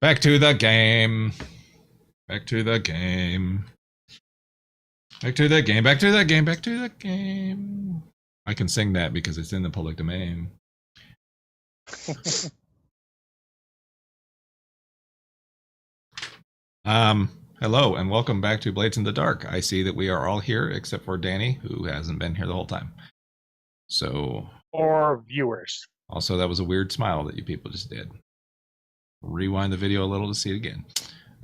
Back to the game. Back to the game. Back to the game. Back to the game. Back to the game. I can sing that because it's in the public domain. Hello and welcome back to Blades in the Dark. I see that we are all here except for Danny, who hasn't been here the whole time. So, or viewers. Also, that was a weird smile that you people just did. Rewind the video a little to see it again.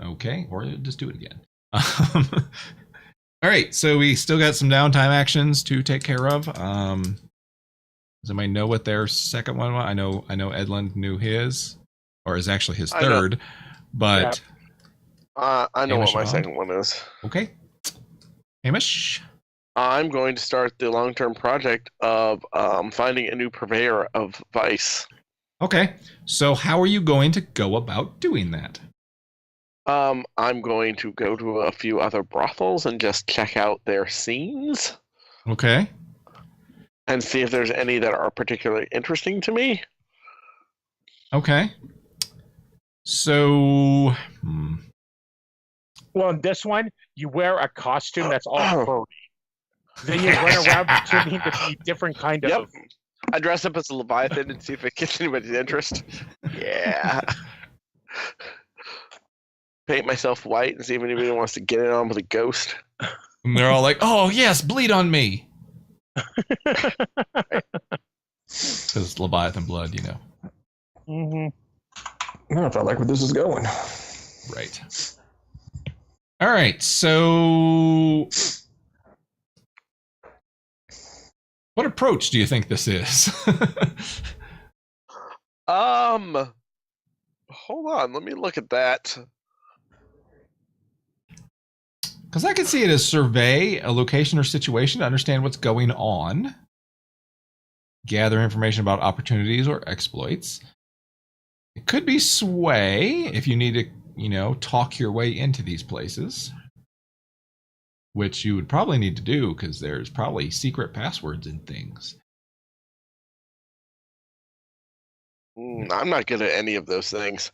Okay, or just do it again. All right, so we still got some downtime actions to take care of. Does anybody know what their second one was? I know Edlund knew his, or is actually his third, but I know what my second one is. Okay, Hamish. I'm going to start the long-term project of finding a new purveyor of vice. Okay, so how are you going to go about doing that? I'm going to go to a few other brothels and just check out their scenes. Okay. And see if there's any that are particularly interesting to me. Okay. So, Well, in this one, you wear a costume that's all furry. Then you run around pretending to be different kind of... Yep. I dress up as a Leviathan and see if it gets anybody's interest. Yeah. Paint myself white and see if anybody wants to get it on with a ghost. And they're all like, oh, yes, bleed on me. Because Leviathan blood, you know. Mm-hmm. I felt like where this is going. Right. All right, so... What approach do you think this is? Hold on, let me look at that. Because I can see it as survey a location or situation to understand what's going on. Gather information about opportunities or exploits. It could be sway if you need to, talk your way into these places. Which you would probably need to do because there's probably secret passwords and things. I'm not good at any of those things.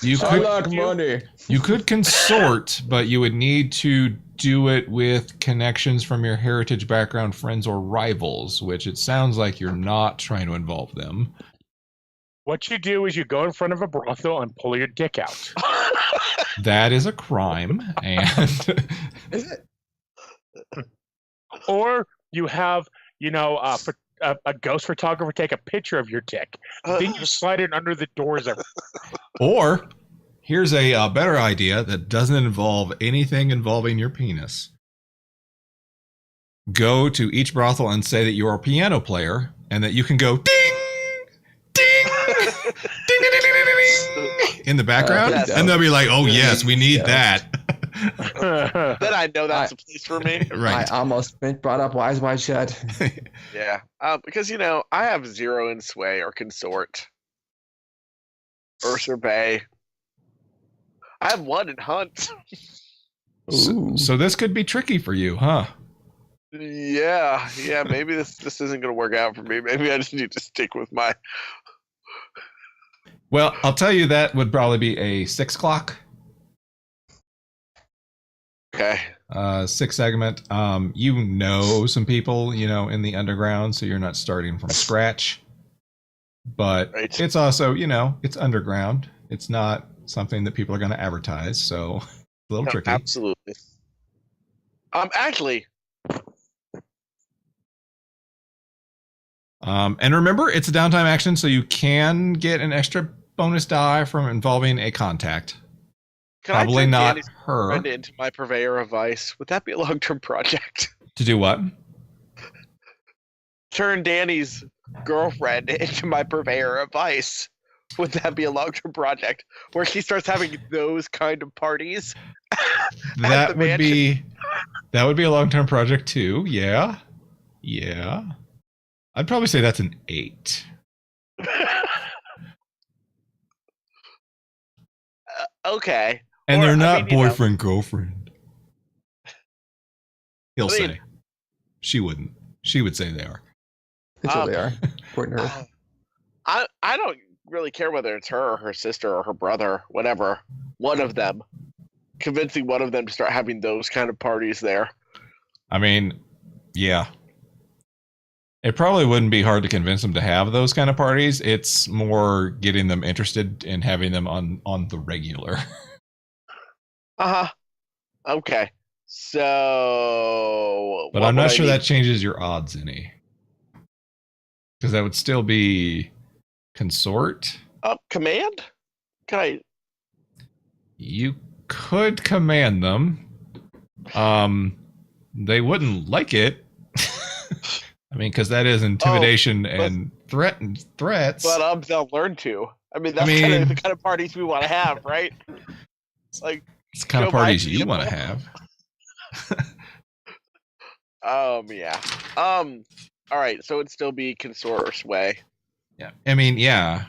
You could consort, but you would need to do it with connections from your heritage background, friends, or rivals, which it sounds like you're not trying to involve them. What you do is you go in front of a brothel and pull your dick out. That is a crime, and Is it? Or you have, a ghost photographer take a picture of your dick. Then you slide it under the doors. Or here's a better idea that doesn't involve anything involving your penis. Go to each brothel and say that you're a piano player and that you can go ding, ding, ding, ding, ding, ding, ding, ding, in the background, and they'll be like, "Oh yes, we need that." Then I know that's a place for me. Right. I almost brought up Eyes Wide Shut. Yeah, because I have 0 in sway or consort or survey. I have 1 in hunt. So this could be tricky for you, huh? Yeah. Maybe this isn't going to work out for me. Maybe I just need to stick with my. Well, I'll tell you that would probably be a 6 o'clock. Okay. 6 segment. You know some people, in the underground, so you're not starting from scratch. But It's also, it's underground. It's not something that people are going to advertise, so it's a little tricky. Absolutely. Actually. And remember, it's a downtime action, so you can get an extra bonus die from involving a contact. Probably not her. Into my purveyor of vice. Would that be a long-term project? To do what? Turn Danny's girlfriend into my purveyor of vice. Would that be a long-term project where she starts having those kind of parties? That would be a long-term project too. Yeah. I'd probably say that's an 8. Okay. And they're not boyfriend, girlfriend. He'll say. She wouldn't. She would say they are. That's what they are. According to her. I don't really care whether it's her or her sister or her brother, whatever. One of them. Convincing one of them to start having those kind of parties there. I mean, yeah. It probably wouldn't be hard to convince them to have those kind of parties. It's more getting them interested in having them on the regular. Uh-huh. Okay. So But what I'm would not I sure need? that changes your odds any. Because that would still be consort. Command? Can I You could command them. They wouldn't like it. I mean, because that is intimidation and threats. but they'll learn to. I mean that's I kind mean- of the kind of parties we want to have, right? Like it's the kind of Joe parties Biden you want to example. have. Yeah. All right, so it'd still be consort or sway. Yeah. I mean, yeah.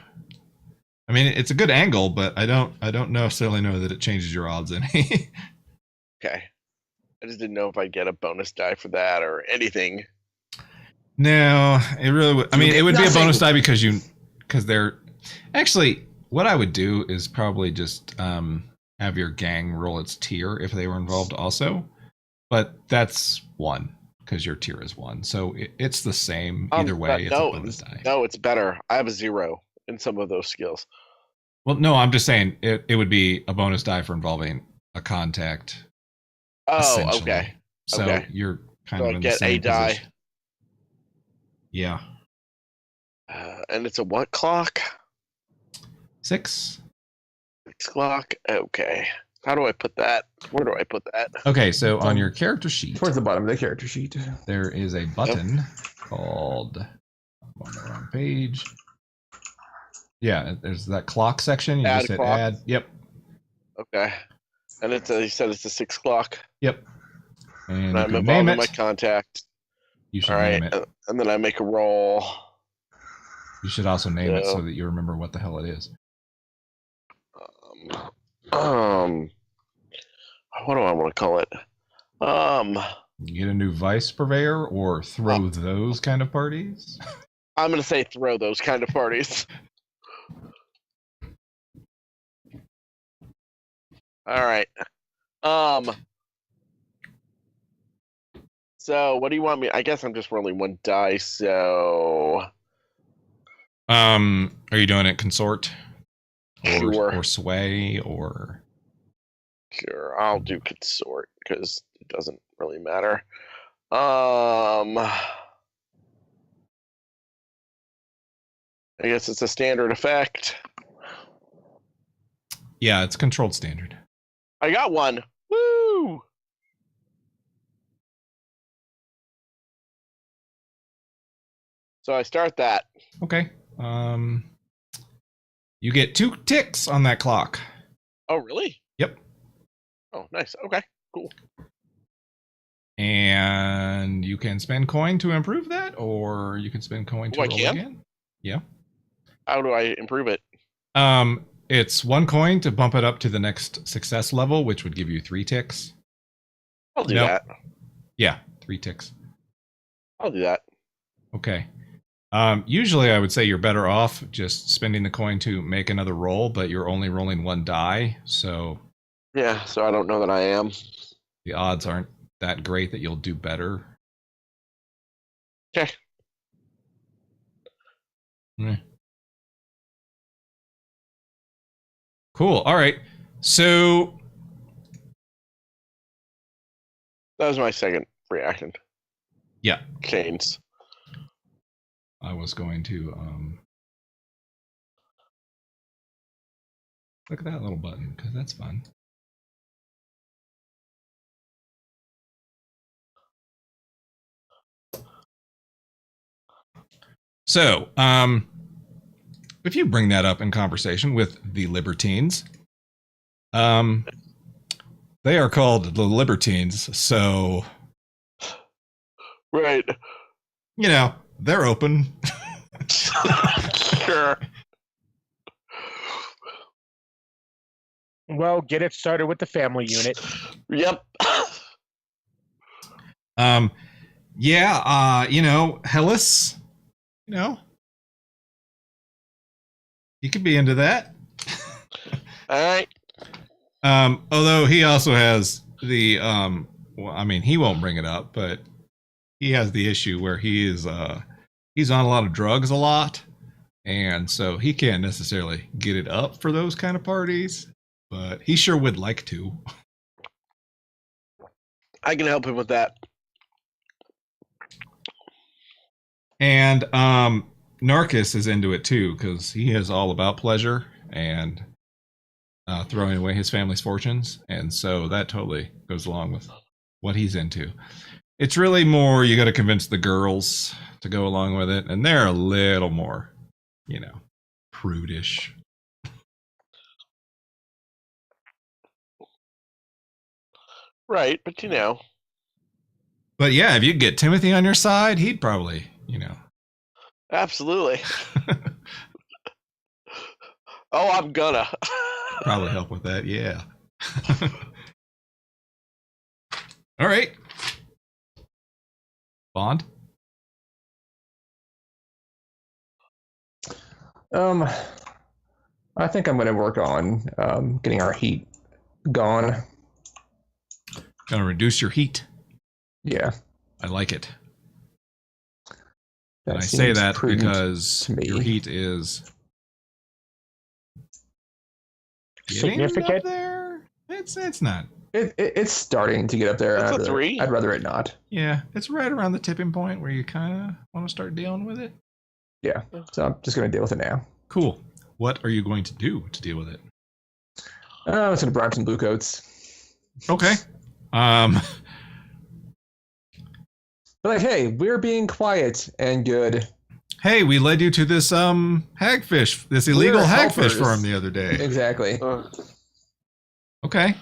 I mean, it's a good angle, but I don't necessarily know that it changes your odds any. Okay. I just didn't know if I'd get a bonus die for that or anything. No, it really would. I You mean, get it would be a nothing. bonus die because they're actually what I would do is probably just have your gang roll its tier if they were involved also, but that's 1 because your tier is 1, so it's the same either But way. It's a bonus die. No, it's better. I have a 0 in some of those skills. Well, no, I'm just saying it would be a bonus die for involving a contact. Oh, essentially. okay. So Okay. you're kind So of I in the get same a die. position. Yeah. And it's a what clock? 6. 6 o'clock. Okay. How do I put that? Where do I put that? Okay, so on your character sheet, Towards the bottom of the character sheet. there is a button called I'm on the wrong page. Yeah, there's that clock section. You Add just hit clock. add. Yep. Okay. And you said it's a 6 o'clock. Yep. And And you I'm can name involved it. in my contact. You should All right. name it. And then I make a roll. You should also name it Yeah. so that you remember what the hell it is. What do I want to call it? You get a new vice purveyor or throw those kind of parties. I'm gonna say throw those kind of parties. All right. So what do you want me? I guess I'm just rolling 1 die. So Are you doing it consort? Sure. Or sway or sure, I'll do consort because it doesn't really matter. I guess it's a standard effect. yeah, it's controlled standard. I got 1. Woo! So I start that. Okay. You get 2 ticks on that clock. Oh, really? Yep. Oh, nice. Okay, cool. And you can spend coin to improve that, or you can spend coin to Oh, I roll can? again. Yeah. How do I improve it? It's 1 coin to bump it up to the next success level, which would give you 3 ticks. I'll do Nope. that. Yeah, 3 ticks. I'll do that. Okay. Usually I would say you're better off just spending the coin to make another roll, but you're only rolling 1 die, so Yeah, so I don't know that I am. the odds aren't that great that you'll do better. Okay. Eh. Cool. All right. So That was my second reaction. yeah, Chains. I was going to look at that little button because that's fun. So, if you bring that up in conversation with the Libertines, they are called the Libertines, so Right. you know they're open. Sure. Well, get it started with the family unit. Yep. Yeah, you know, Hellas, you know, He could be into that. All right. Although he also has the well, I mean, he won't bring it up, but he has the issue where he's on a lot of drugs a lot, and so he can't necessarily get it up for those kind of parties, but he sure would like to. I can help him with that. And Narcus is into it too, because he is all about pleasure and throwing away his family's fortunes, and so that totally goes along with what he's into. It's really more you got to convince the girls to go along with it, and they're a little more, prudish. Right, but But yeah, if you get Timothy on your side, he'd probably, absolutely. Oh, I'm gonna. probably help with that. Yeah. All right. Bond. I think I'm going to work on getting our heat gone. Gonna reduce your heat. Yeah. I like it. That And I say seems that prudent because to me. your heat is getting Significant? up there. It's not. It's starting to get up there. It's a 3. I'd rather it not. Yeah, it's right around the tipping point where you kind of want to start dealing with it. Yeah. So I'm just going to deal with it now. Cool. What are you going to do to deal with it? I'm just going to bribe some blue coats. Okay. But like, hey, we're being quiet and good. Hey, we led you to this hagfish, this illegal We're hagfish helpers. farm the other day. Exactly. Okay.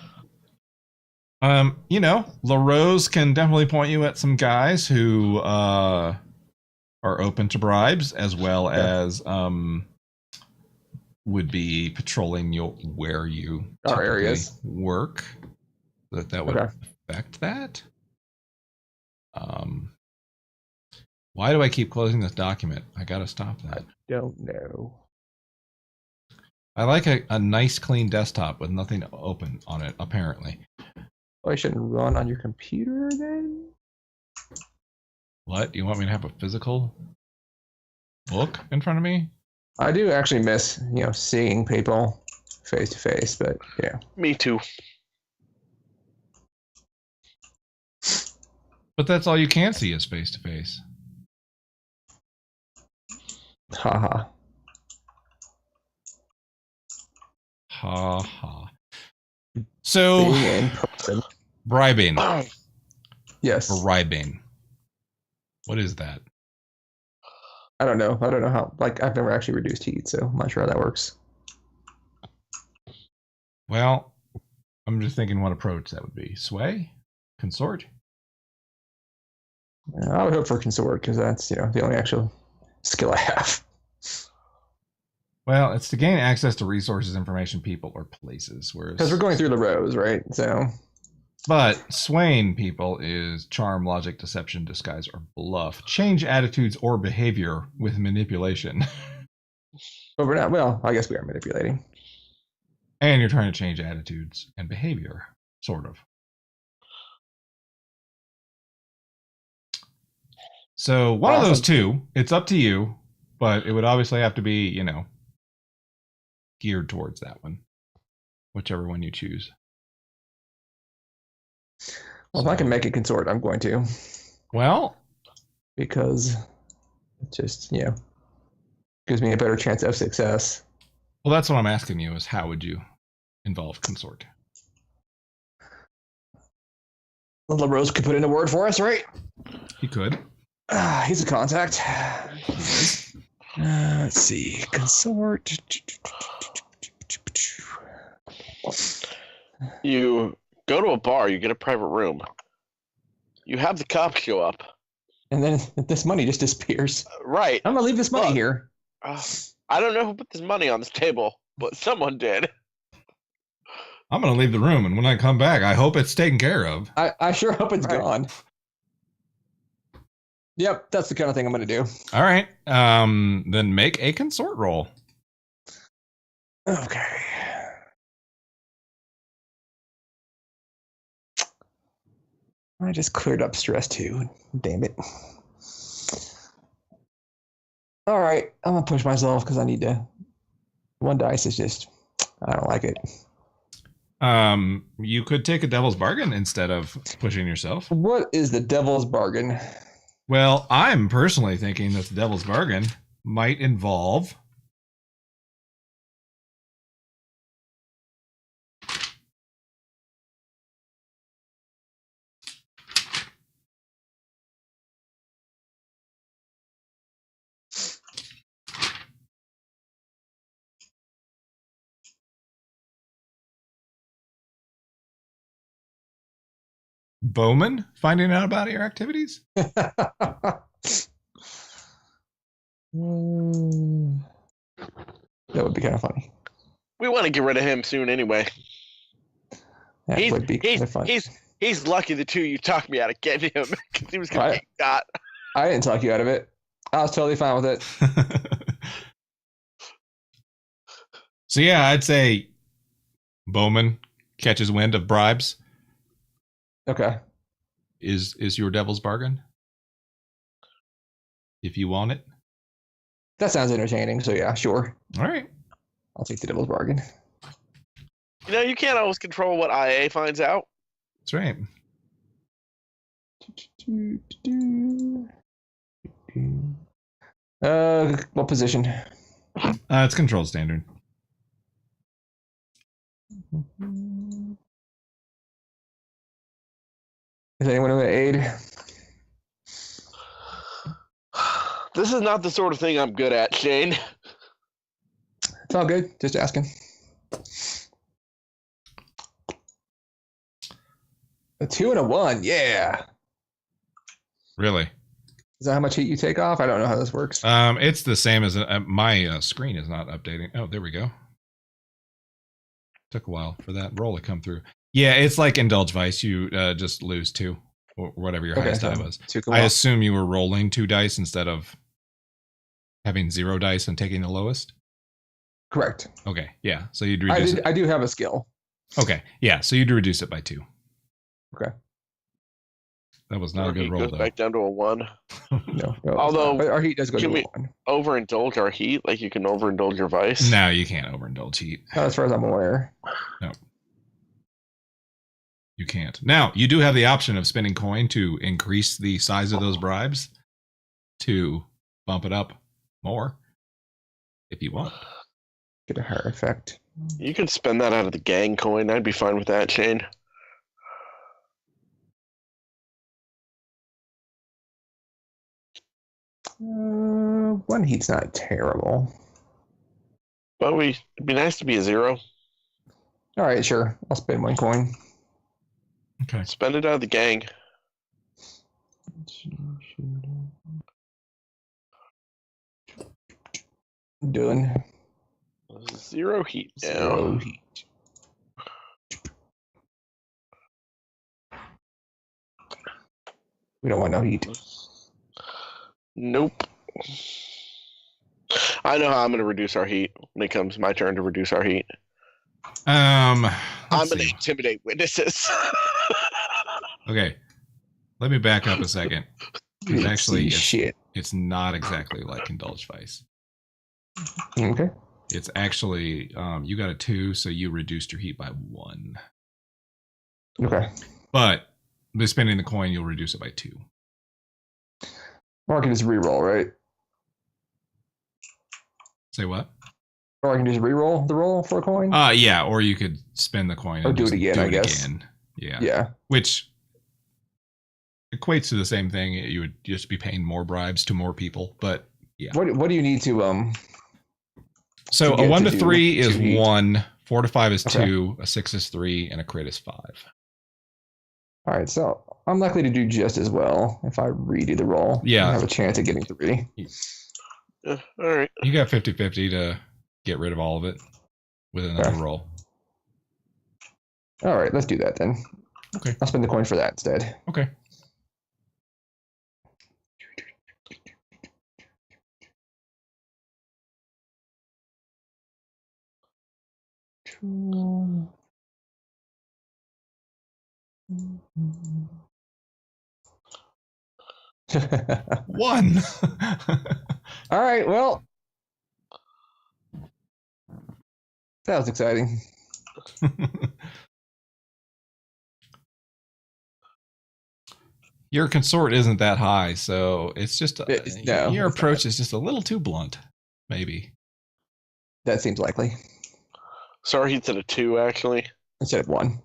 LaRose can definitely point you at some guys who are open to bribes, as well as would be patrolling where you Our typically areas. work. That would Okay. affect that. Why do I keep closing this document? I gotta stop that. Don't know. I like a nice clean desktop with nothing open on it, apparently. Oh, I shouldn't run on your computer then? What? You want me to have a physical book in front of me? I do actually miss, seeing people face to face, but yeah. Me too. But that's all you can see is face to face. Haha. Ha ha. So, Being in person. bribing. Yes. Bribing. What is that? I don't know. I don't know how. Like, I've never actually reduced heat, so I'm not sure how that works. Well, I'm just thinking what approach that would be. Sway? Consort? I would hope for consort because that's the only actual skill I have. Well, it's to gain access to resources, information, people, or places. Whereas, Because we're going through the rows, right? So but swaying people is charm, logic, deception, disguise, or bluff. Change attitudes or behavior with manipulation. but we're not. Well, I guess we are manipulating. And you're trying to change attitudes and behavior, sort of. So one of those two, it's up to you, but it would obviously have to be, geared towards that one, whichever one you choose. Well, if I can make it consort, I'm going to. Well, Because it just, gives me a better chance of success. that's what I'm asking you is how would you involve consort? Well, LaRose could put in a word for us, right? He could. He's a contact. Let's see. Consort. You go to a bar, you get a private room. You have the cops show up. And then this money just disappears. Right. I'm going to leave this money Look. here. I don't know who put this money on this table, but someone did. I'm going to leave the room, and when I come back, I hope it's taken care of. I sure hope it's Right. gone. Yep, that's the kind of thing I'm going to do. All right. Then make a consort roll. Okay. I just cleared up stress too. Damn it. All right, I'm gonna push myself because I need to. One dice is just, I don't like it. You could take a devil's bargain instead of pushing yourself. What is the devil's bargain? Well, I'm personally thinking that the devil's bargain might involve Bowman finding out about your activities. Mm, that would be kind of funny. We want to get rid of him soon anyway. That would be kind of funny. He's lucky the two you talked me out of getting him because he was going to get got. I didn't talk you out of it. I was totally fine with it. So yeah, I'd say Bowman catches wind of bribes Okay. is your devil's bargain. If you want it. That sounds entertaining. So yeah, sure. All right. I'll take the devil's bargain. You know, you can't always control what IA finds out. That's right. What position? It's controlled standard. Is anyone going to aid? This is not the sort of thing I'm good at, Shane. It's all good. Just asking. A 2 and a 1. Yeah. Really? Is that how much heat you take off? I don't know how this works. It's the same as my screen is not updating. Oh, there we go. Took a while for that roll to come through. Yeah, it's like Indulge Vice. You just lose 2 or whatever your highest die was. I assume you were rolling 2 dice instead of having 0 dice and taking the lowest. Correct. Okay, yeah. So you'd reduce it. I do have a skill. Okay, yeah. So you'd reduce it by 2. Okay. That was not a good roll, goes though. back down to a 1. No. Although, our heat does go to a 1. Overindulge our heat? Like you can overindulge your vice? No, you can't overindulge heat. Not as far as I'm aware. No. You can't. Now, you do have the option of spending coin to increase the size of those bribes to bump it up more if you want. Get a higher effect. You could spend that out of the gang coin. I'd be fine with that, Shane. One heat's not terrible. But it'd be nice to be a 0. All right, sure. I'll spend 1 coin. Okay. Spend it out of the gang. Doing 0 heat now. 0 heat. We don't want no heat. Nope. I know how I'm going to reduce our heat when it comes my turn to reduce our heat. I'm going to intimidate witnesses. Okay. Let me back up a second. Because actually, shit. It's not exactly like Indulge Vice. Okay. It's actually, you got a 2, so you reduced your heat by 1. Okay. But by spending the coin, you'll reduce it by 2. Or I can just re-roll, right? Say what? Or I can just re-roll the roll for a coin? Yeah, or you could spend the coin or and do it again, I guess. Again. Yeah. Yeah. Which equates to the same thing. You would just be paying more bribes to more people, but yeah. What do you need to So a 1 to 3 is heat? 1, 4 to 5 is Okay. 2, a 6 is 3, and a crit is 5. All right, so I'm likely to do just as well if I redo the roll. Yeah. I have a chance at getting 3. All right. You got 50-50 to get rid of all of it with another Okay. roll. All right, let's do that then. Okay. I'll spend the coin for that instead. Okay. One. All right, well, that was exciting. Your consort isn't that high, so it's just No, your it's approach is just a little too blunt, maybe. That seems likely. Sarheat's at a 2, actually. Instead of 1.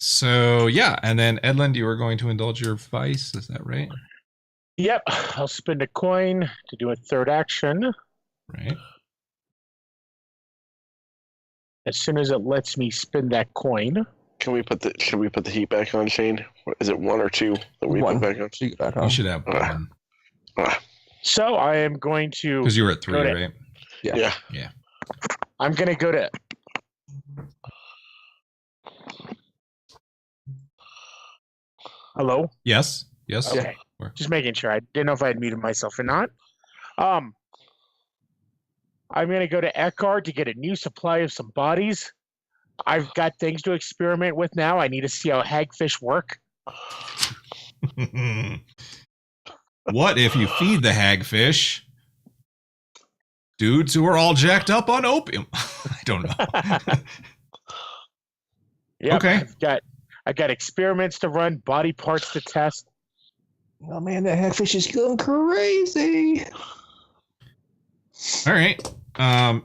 So yeah, and then Edlund, you were going to indulge your vice, is that right? Yep, I'll spend a coin to do a third action. Right. As soon as it lets me spin that coin. Can we put the heat back on, Shane? Is it 1 or 2 that we 1. put back on? So you get back on. You should have one So I am going to. because you were at 3, Go to- right? Yeah. I'm going to go to. Hello? Yes. Okay. Where? Just making sure. I didn't know if I had muted myself or not. I'm going to go to Eckhart to get a new supply of some bodies. I've got things to experiment with now. I need to see how hagfish work. What if you feed the hagfish dudes who are all jacked up on opium? I don't know. Yep, Okay. I've got experiments to run, body parts to test. Oh man, that hagfish is going crazy. All right.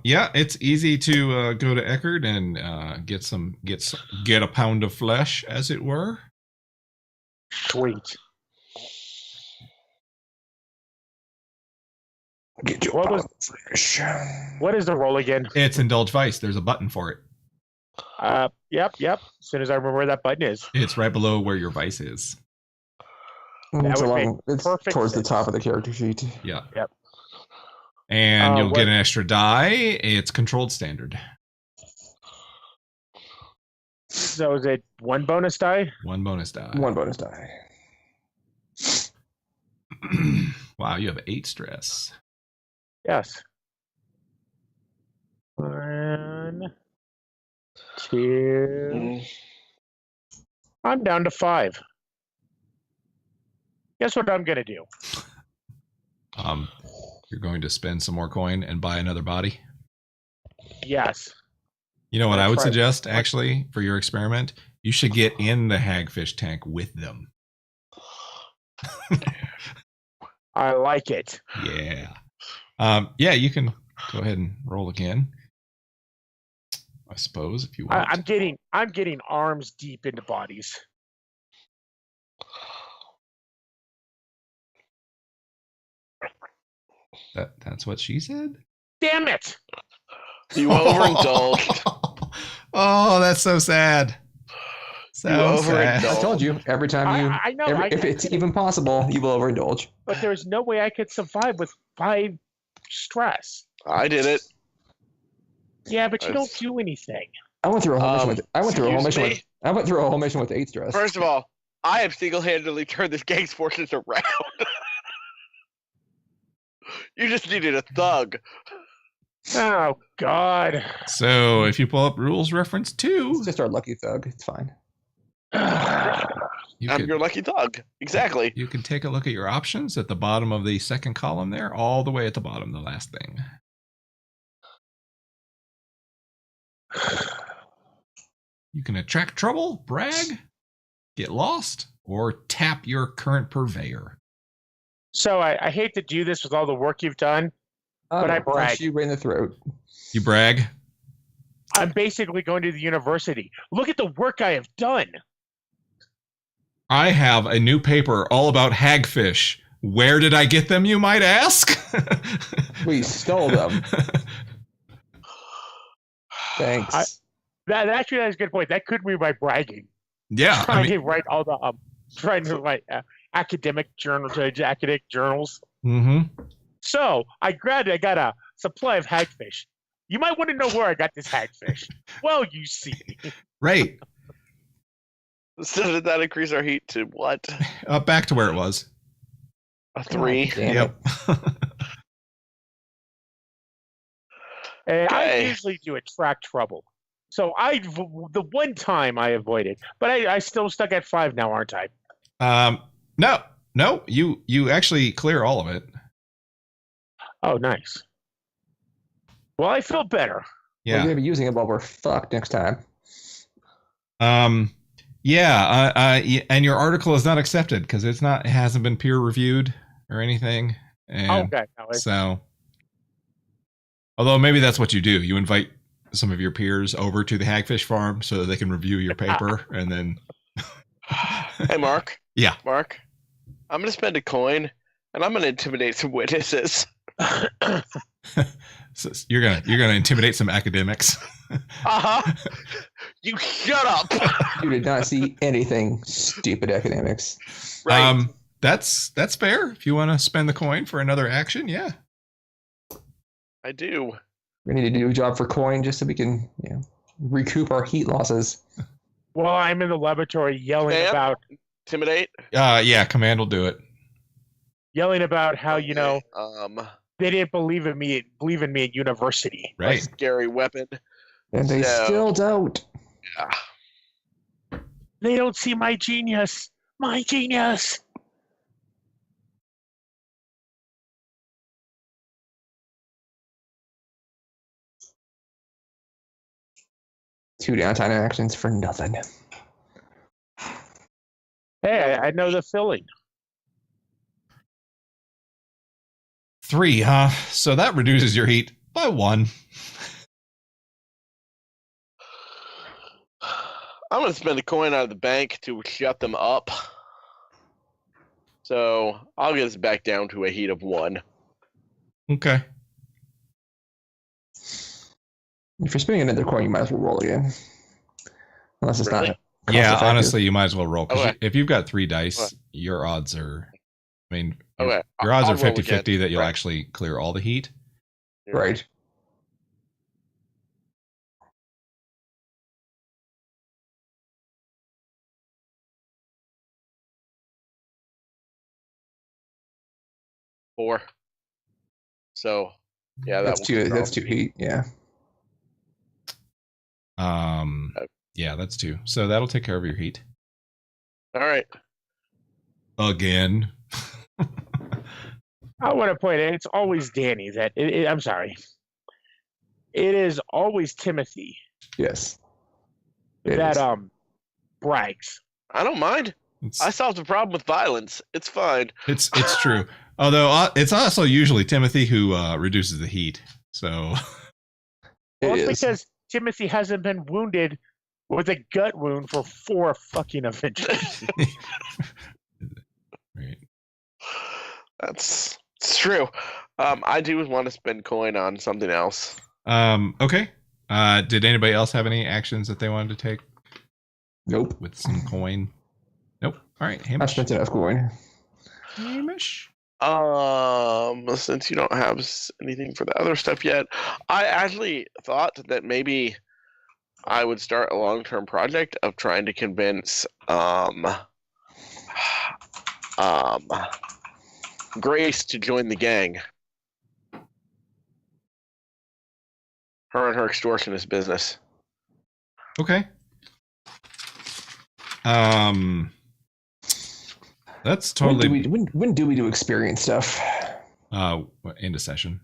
Yeah, it's easy to go to Eckerd and get a pound of flesh, as it were. Sweet. Get your What was- fish. What is the roll again? It's indulge vice. There's a button for it. Yep. As soon as I remember where that button is. It's right below where your vice is. It's, would make it's perfect towards sense. the top of the character sheet. Yeah. Yep. And you'll what- get an extra die. It's controlled standard. So is it 1 bonus die? 1 bonus die. 1 bonus die. Wow, you have 8 stress. Yes. 1, 2. Mm. I'm down to 5. Guess what I'm gonna do? You're going to spend some more coin and buy another body. Yes. You know what I would Try- suggest, actually, for your experiment? You should get in the hagfish tank with them. I like it. Yeah. Yeah, you can go ahead and roll again. I suppose if you want. I'm getting arms deep into bodies. That's what she said? Damn it! You overindulged. Oh, that's so sad. So sad. overindulged. I told you, every time you, I know. if it's even possible, you will overindulge. But there's no way I could survive with 5 stress. I did it. Yeah, but you don't do anything. I went through a whole mission with. I went through a whole excuse mission me? with. I went through a whole mission with 8 stress. First of all, I have single-handedly turned this gang's forces around. You just needed a thug. Oh God. So if you pull up rules reference 2, It's just our lucky thug. It's fine. you I'm could, your lucky thug. Exactly. you can take a look at your options at the bottom of the second column there, all the way at the bottom, the last thing. You can attract trouble, brag, get lost, or tap your current purveyor. So I hate to do this with all the work you've done. But I I'll punch brag. you right in the throat. You brag? I'm basically going to the university. Look at the work I have done. I have a new paper all about hagfish. Where did I get them, you might ask? We stole them. Thanks. That actually that's a good point. That could be my bragging. Yeah, I Trying mean, to write all the trying to write academic journals. mm-hmm. So I got a supply of hagfish. You might want to know where I got this hagfish. Well, you see. Right. So did that increase our heat to what? Back to where it was. A 3? Damn it. Yep. And I Okay. usually do attract trouble. So the one time I avoided, but I still stuck at 5 now, aren't I? No, you actually clear all of it. Oh, nice. Well, I feel better. We're Yeah. gonna be using it while we're fucked next time. And your article is not accepted because it hasn't been peer reviewed or anything. And Okay. No, so, although maybe that's what you do, you invite some of your peers over to the Hagfish farm so that they can review your paper, and then. Hey, Mark. Yeah. Mark, I'm gonna spend a coin, and I'm gonna intimidate some witnesses. So you're gonna intimidate some academics. You shut up. You did not see anything, stupid academics. Right. That's fair. If you want to spend the coin for another action, yeah. I do. We need to do a job for coin just so we can, recoup our heat losses. well, I'm in the laboratory yelling Sam? about Intimidate. Yeah. Command will do it. how Okay, they didn't believe in me at university. a Right. scary weapon. And they So- still don't. Yeah. They don't see my genius. My genius. Two downtime actions for nothing. Hey, I know the feeling. 3, huh? So that reduces your heat by 1. I'm gonna spend a coin out of the bank to shut them up. So I'll get us back down to a heat of 1. Okay. If you're spending another coin, you might as well roll again. Unless it's Really? not. Yeah, cost-effective. honestly, you might as well roll. 'Cause Okay. if you've got 3 dice, Okay. your odds are. I mean, Okay. your odds I'll are roll 50-50 again. that you'll Right. actually clear all the heat. Right. Four. So yeah, That's will two. be That's wrong. 2 heat. Yeah. Yeah, that's 2. So that'll take care of your heat. All right. Again. I want to point out it's always Danny that I'm sorry. It is always Timothy Yes. It that is. I brags. don't mind. It's I solved the problem with violence. It's fine. it's true. Although it's also usually Timothy who reduces the heat. So Well, It it's is. because Timothy hasn't been wounded with a gut wound for 4 fucking adventures. right. It's true. I do want to spend coin on something else. Okay. Did anybody else have any actions that they wanted to take Nope. with some coin? Nope. All right, I Hamish. spent enough coin. Hamish. Since you don't have anything for the other stuff yet, I actually thought that maybe I would start a long-term project of trying to convince Grace to join the gang. Her and her extortionist business. Okay. That's totally When do we do experience stuff? end of session.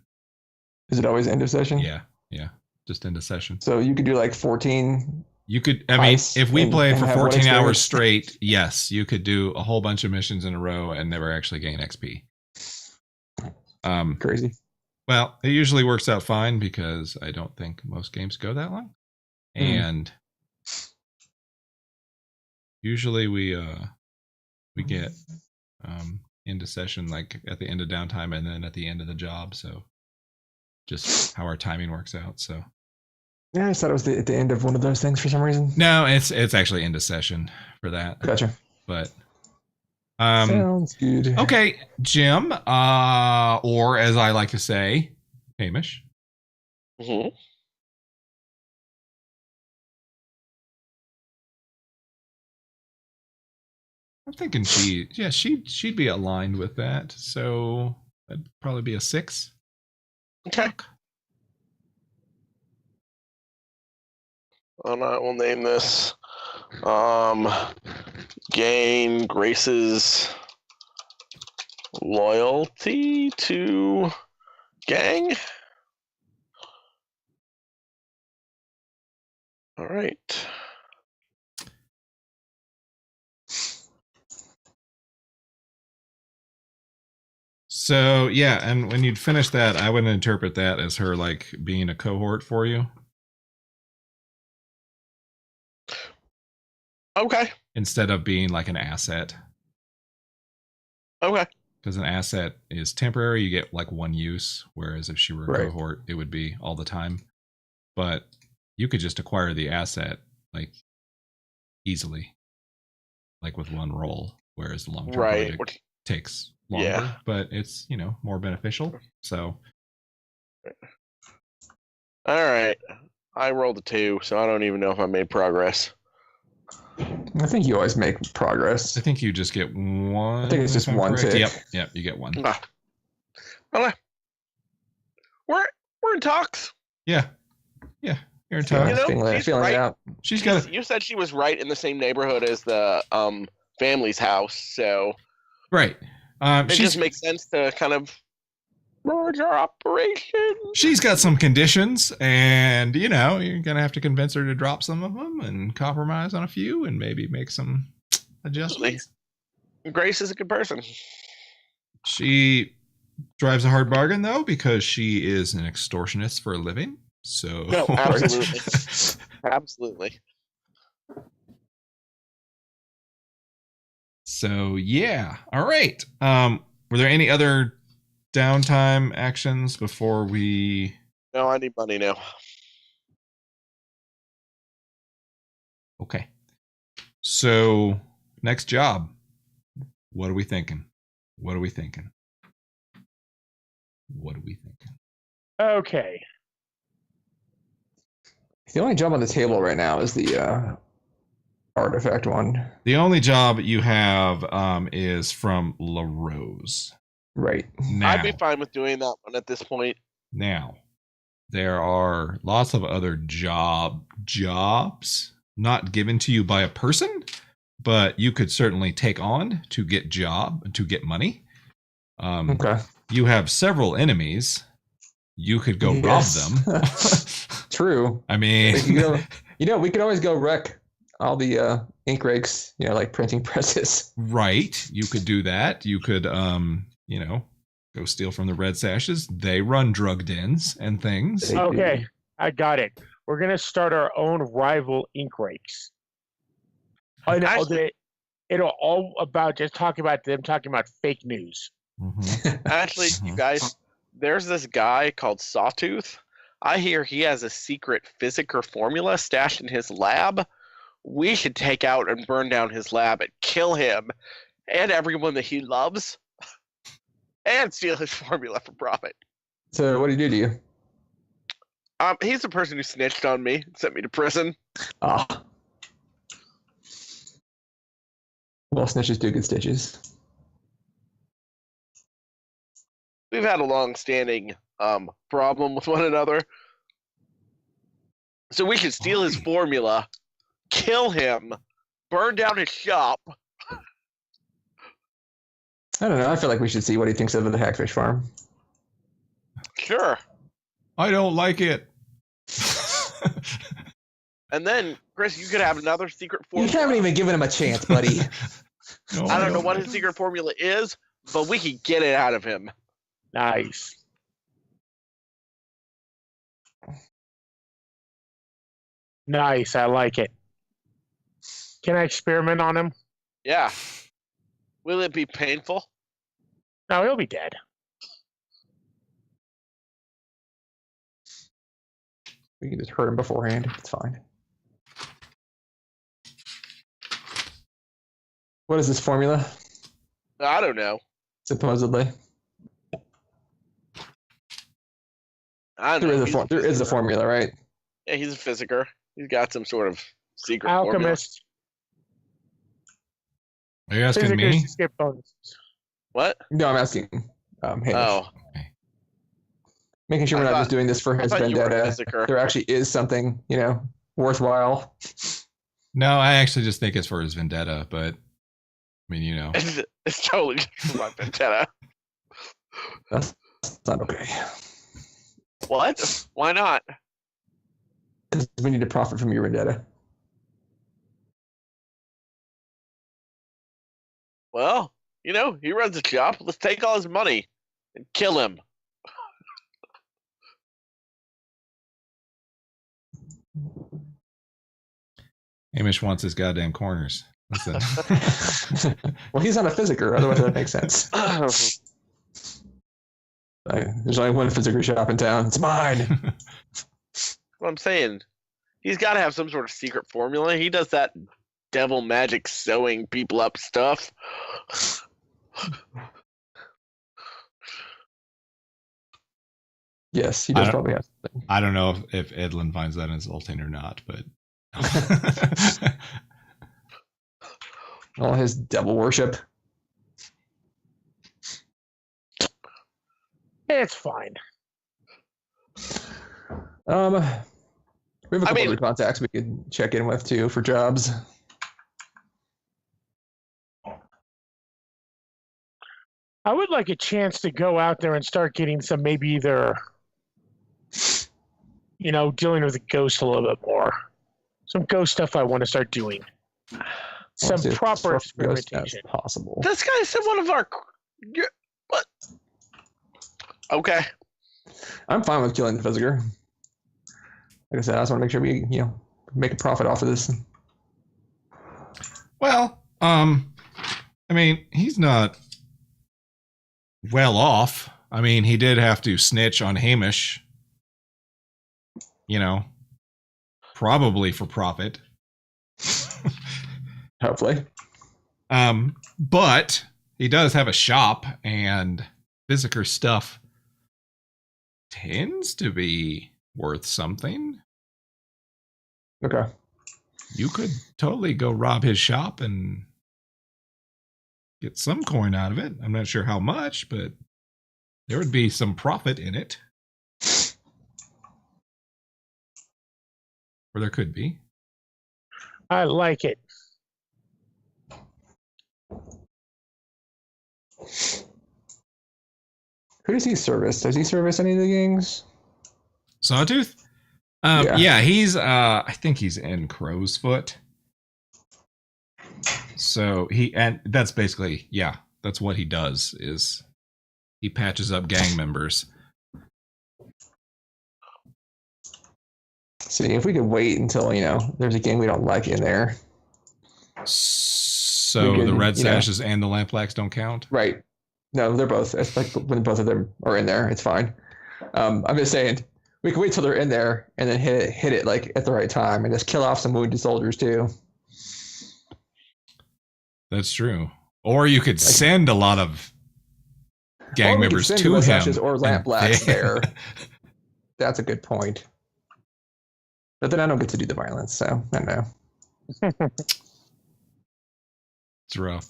Is it always end of session? Yeah. Just end of session. So you could do like 14. You could, I mean, Ice if we and- played and for have one 14 hours experience. straight, yes, you could do a whole bunch of missions in a row and never actually gain XP. Crazy. Well, it usually works out fine because I don't think most games go that long. And usually we get into session like at the end of downtime and then at the end of the job. So just how our timing works out. So Yeah, I just thought it was at the end of one of those things for some reason. no, it's actually end of session for that. Gotcha. But Sounds good. okay, Jim, or as I like to say, Hamish. Mm-hmm. I'm thinking she'd be aligned with that. So that'd probably be a 6. Okay. And I will name this gain Grace's loyalty to gang. All right. So yeah, and when you'd finish that, I would interpret that as her like being a cohort for you Okay. instead of being like an asset. Okay. Because an asset is temporary, you get like one use, whereas if she were a Right. cohort, it would be all the time. But you could just acquire the asset like easily, like with one roll, whereas the long-term Right. project takes longer, Yeah. but it's more beneficial. So All right. I rolled a 2, so I don't even know if I made progress. I think you always make progress. I think you just get one. I think it's just if I'm one correct. tick. Yep, you get one. Ah. Okay. We're in talks. Yeah, you're in You touch. know, feeling she's feeling right. it out. She's got a You said she was right in the same neighborhood as the family's house, so right. it She's just makes sense to kind of merge our operation. she's got some conditions, and you're gonna have to convince her to drop some of them and compromise on a few, and maybe make some adjustments. Grace is a good person. She drives a hard bargain though, because she is an extortionist for a living. So No, absolutely. Absolutely. So yeah, all right. Were there any other downtime actions before we? No, I need money now. Okay. So next job. What are we thinking? What are we thinking? What are we thinking? Okay. The only job on the table right now is the artifact one. The only job you have is from LaRose. Right. Now, I'd be fine with doing that one at this point. now, there are lots of other jobs not given to you by a person, but you could certainly take on to get money. Okay. You have several enemies. You could go Yes. rob them. True. I mean, We could go, we could always go wreck all the ink rakes, like printing presses. right. You could do that. You could, go steal from the Red Sashes. They run drug dens and things. They Okay. do. I got it. We're gonna start our own rival ink rakes. I know Actually- it'll all about just talking about fake news. Mhm. Actually, you guys, there's this guy called Sawtooth. I hear he has a secret physics formula stashed in his lab. We should take out and burn down his lab and kill him and everyone that he loves and steal his formula for profit. So what do you do to you? He's the person who snitched on me and sent me to prison. Ah. Well, snitches do good stitches. We've had a long-standing problem with one another. So we should steal his formula, kill him, burn down his shop. I don't know. I feel like we should see what he thinks of the Hackfish Farm. Sure. I don't like it. And then, Chris, you could have another secret You formula. haven't even given him a chance, buddy. No, I don't know what his secret formula is, but we can get it out of him. Nice. Nice. I like it. Can I experiment on him? Yeah. Will it be painful? No, he'll be dead. We can just hurt him beforehand. It's fine. What is this formula? I don't know. Supposedly, I don't there know. is there is a formula, right? Yeah, he's a physiker. He's got some sort of secret formula. Alchemist. Are you asking me? Physicist skip bonuses. What? No, I'm asking. Hamish. Oh, Making sure I we're not thought- just doing this for I his thought you were a vendetta. physiker. There actually is something, worthwhile. No, I actually just think it's for his vendetta, but I mean, you know. It's totally just for my vendetta. That's not okay. What? Why not? Because we need to profit from your vendetta. Well, you know, he runs a shop. Let's take all his money and kill him. Hamish wants his goddamn corners. Listen. Well, he's not a physiker, otherwise that makes sense. There's only one physiker shop in town. It's mine. What I'm saying, he's got to have some sort of secret formula. He does that devil magic sewing people up stuff. Yes, he does probably have something. I don't know if Edlin finds that insulting or not, but All his devil worship. It's fine. We have a couple mean- other contacts we could check in with too for jobs. I would like a chance to go out there and start getting some, maybe either, dealing with the ghost a little bit more. Some ghost stuff I want to start doing. Some Let's do proper as close as experimentation. possible. This guy said one of our. What? Okay. I'm fine with killing the physiker. Like I said, I just want to make sure we, make a profit off of this. well, I mean, he's not well off. I mean, he did have to snitch on Hamish, probably for profit. Hopefully. But he does have a shop, and Physiker stuff tends to be worth something. Okay. You could totally go rob his shop and get some coin out of it. I'm not sure how much, but there would be some profit in it. Or there could be. I like it. Who does he service? Does he service any of the gangs? Sawtooth? Yeah. Yeah, he's I think he's in Crowsfoot. So and that's basically, that's what he does, is he patches up gang members. See, if we could wait until, there's a gang we don't like in there. So We could, the Red Sashes and the Lamplax don't count? Right. No, they're both. It's like when both of them are in there, it's fine. I'm just saying, we can wait till they're in there and then hit it like at the right time and just kill off some wounded soldiers too. That's true. Or you could send a lot of gang Or we could members send to Red him. Sashes or and Lamplax they- there. That's a good point. But then I don't get to do the violence, so I don't know. It's rough.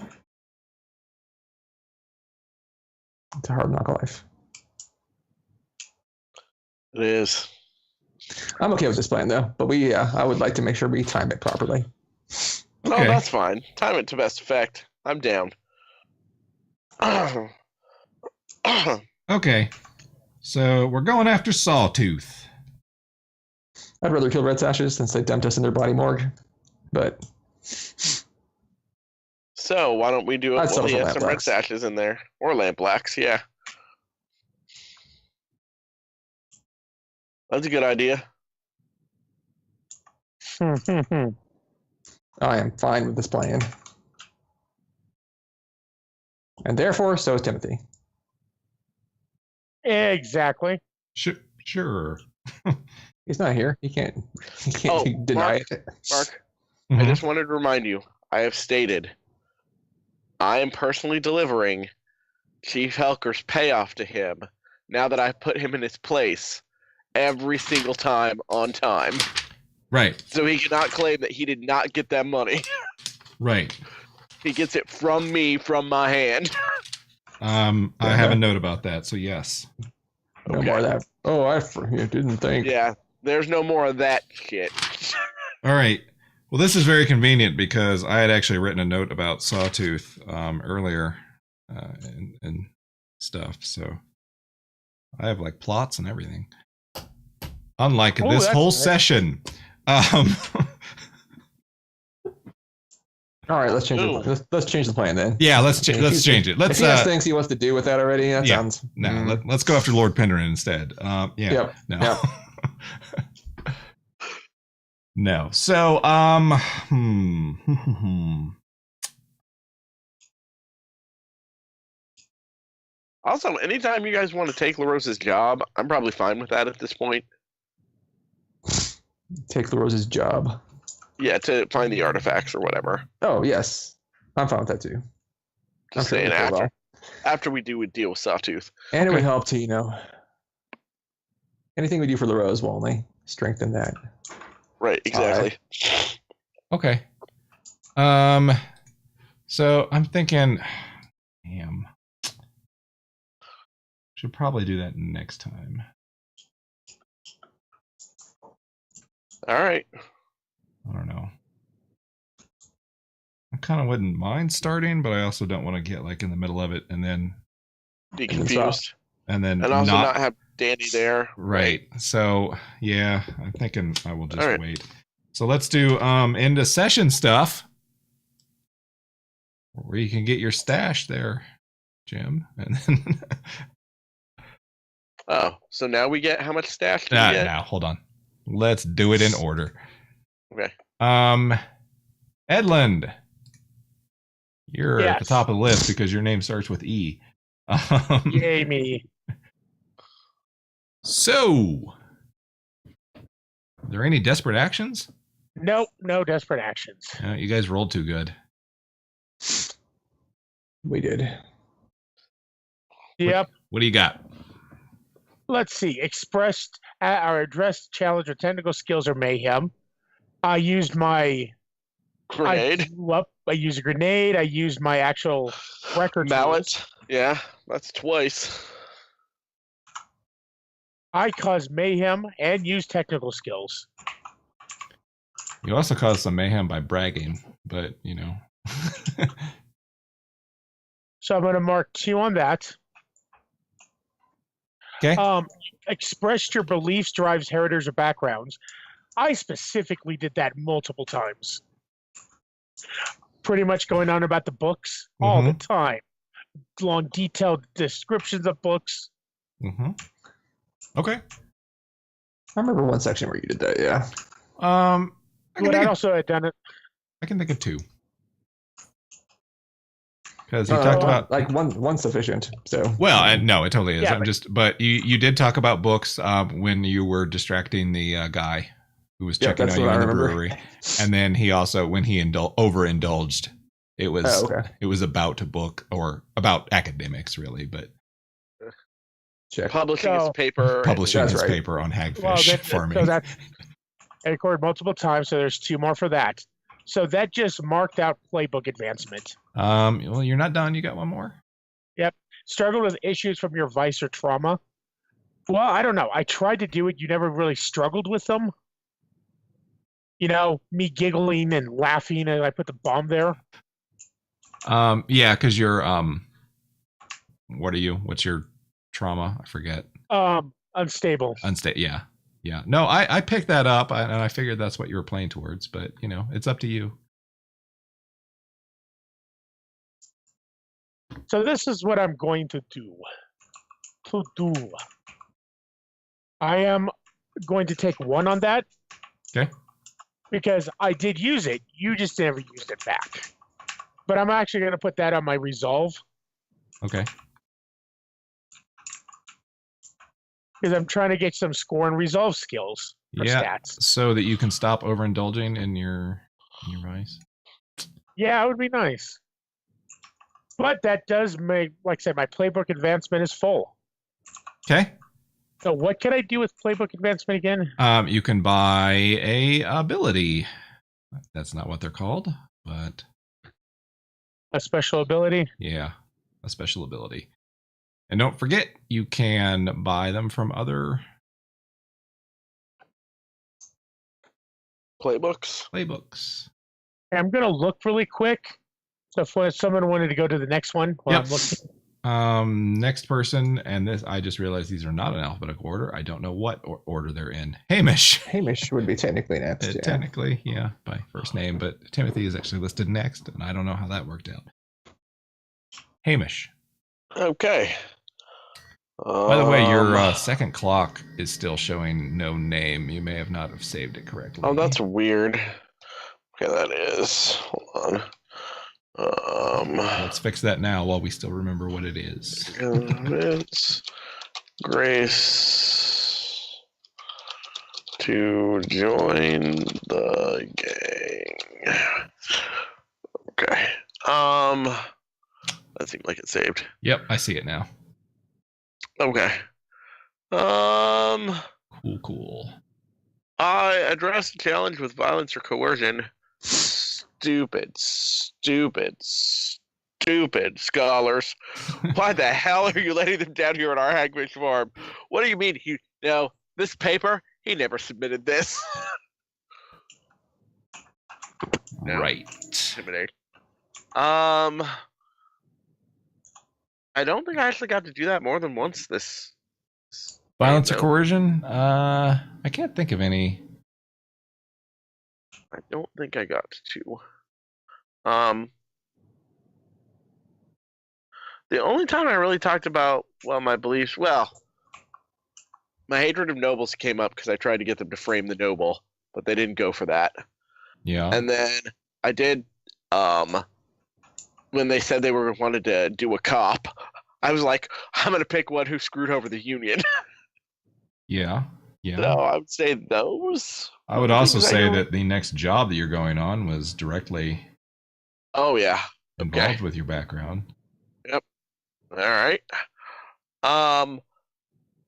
It's a hard knock life. It is. I'm okay with this plan though, but I would like to make sure we time it properly. No, Okay. that's fine. Time it to best effect. I'm down. Okay. So we're going after Sawtooth. I'd rather kill Red Sashes since they dumped us in their body morgue, but So why don't we do it I'd while settle he for has some Red Lamplax. Sashes in there? Or Lamplax, yeah. That's a good idea. I am fine with this plan. And therefore, so is Timothy. Exactly. Sure. He's not here. He can't Oh, deny Mark. it. Mark, Mhm. I just wanted to remind you, I have stated I am personally delivering Chief Helker's payoff to him now that I've put him in his place every single time on time. Right. So he cannot claim that he did not get that money. Right. He gets it from me, from my hand. I have a note about that, so yes. No Okay. more of that. Oh, I didn't think. Yeah, there's no more of that shit. All right. Well, this is very convenient because I had actually written a note about Sawtooth earlier and stuff. So I have like plots and everything. Unlike Oh, this that's whole nice. session. Um, All right, let's change. Ooh. Let's change the plan then. yeah, let's If let's he's- change it. If Let's he has things he wants to do with that already, that yeah. sounds. no, let's go after Lord Penderin instead. Yeah. Yep. No. No. So Also, anytime you guys want to take LaRose's job, I'm probably fine with that at this point. Take LaRose's job. Yeah, to find the artifacts or whatever. Oh yes, I'm fine with that too. I'm Just sure saying we'll do well. after we do a deal with Sawtooth. And it would Okay. help to anything we do for LaRose will only strengthen that. Right, exactly. okay. So I'm thinking damn. Should probably do that next time. All right. I don't know. I kind of wouldn't mind starting, but I also don't want to get like in the middle of it and then Be And then confused. and then And also not have Danny there. right. So yeah, I'm thinking I will just All right. wait. So let's do end of session stuff, where you can get your stash there, Jim, and then Oh, so now we get how much stash do we get? now hold on. Let's do it in order. Okay. Edland, you're at the Yes. top of the list because your name starts with E. Yay me. So, are there any desperate actions? Nope, no desperate actions. You guys rolled too good. We did. Yep. What do you got? Let's see. Expressed or addressed challenge or technical skills or mayhem. I used my Grenade. I used a grenade. I used my actual record Mallet. Yeah, that's twice. I caused mayhem and used technical skills. You also caused some mayhem by bragging, but you know. So I'm going to mark 2 on that. Okay. Expressed your beliefs, drives, heritage, or backgrounds. I specifically did that multiple times. Pretty much going on about the books all the time. Long, detailed descriptions of books. Mm-hmm. Okay. I remember one section where you did that. Yeah. I can But I think of, also had done it. I can think of 2. Because you talked about like one sufficient. So well, no, it totally is. Yeah, I'm just, but you did talk about books when you were distracting the guy who was Yeah, checking that's on you what in I the remember. brewery, and then he also when he overindulged, it was Oh, okay. it was about a book or about academics really, but Check. Publishing his So- paper. publishing That's his right. paper on hagfish Well, farming. so that's I recorded multiple times, so there's 2 more for that. So that just marked out playbook advancement. Well, you're not done. You got one more. Struggled with issues from your vice or trauma. Well, I don't know. I tried to do it. You never really struggled with them. You know, me giggling and laughing, and I put the bomb there. Yeah, because you're what are you? What's your trauma? I forget. Unstable. Yeah. Yeah. No, I picked that up and I figured that's what you were playing towards, but you know, it's up to you. So this is what I'm going to do. I am going to take 1 on that. Okay. Because I did use it. You just never used it back. But I'm actually going to put that on my resolve. Okay. Because I'm trying to get some score and resolve skills for Yeah. stats. So that you can stop overindulging in your vice. Yeah, it would be nice. But that does make, like I said, my playbook advancement is full. Okay. So what can I do with playbook advancement again? You can buy a ability. That's not what they're called, but A special ability? yeah, a special ability. And don't forget, you can buy them from other Playbooks. Playbooks. I'm gonna look really quick. So if someone wanted to go to the next one while Yep. I'm looking. Next person, and this I just realized these are not in alphabetical order. I don't know what order they're in. Hamish. Hamish would be technically next. Yeah. Technically, yeah, by first name, but Timothy is actually listed next, and I don't know how that worked out. Hamish. Okay. By the way, your second clock is still showing no name. You may have not have saved it correctly. Oh, that's weird. Okay, that is. Hold on. Let's fix that now while we still remember what it is. Convince Grace to join the gang. Okay. That seemed like it's saved. Yep, I see it now. Okay. Cool. I address the challenge with violence or coercion. Stupid scholars. Why the hell are you letting them down here on our Hagfish farm? What do you mean this paper? He never submitted this. No. Right. Intimidate. I don't think I actually got to do that more than once this Violence or no. coercion? I can't think of any. I don't think I got to. The only time I really talked about, my beliefs, my hatred of nobles came up because I tried to get them to frame the noble, but they didn't go for that. Yeah. And then I did, when they said they wanted to do a cop, I was like, I'm going to pick one who screwed over the union. Yeah. So I would say those. I would also Because I say don't- that the next job that you're going on was directly Oh, yeah. involved Okay. with your background. All right.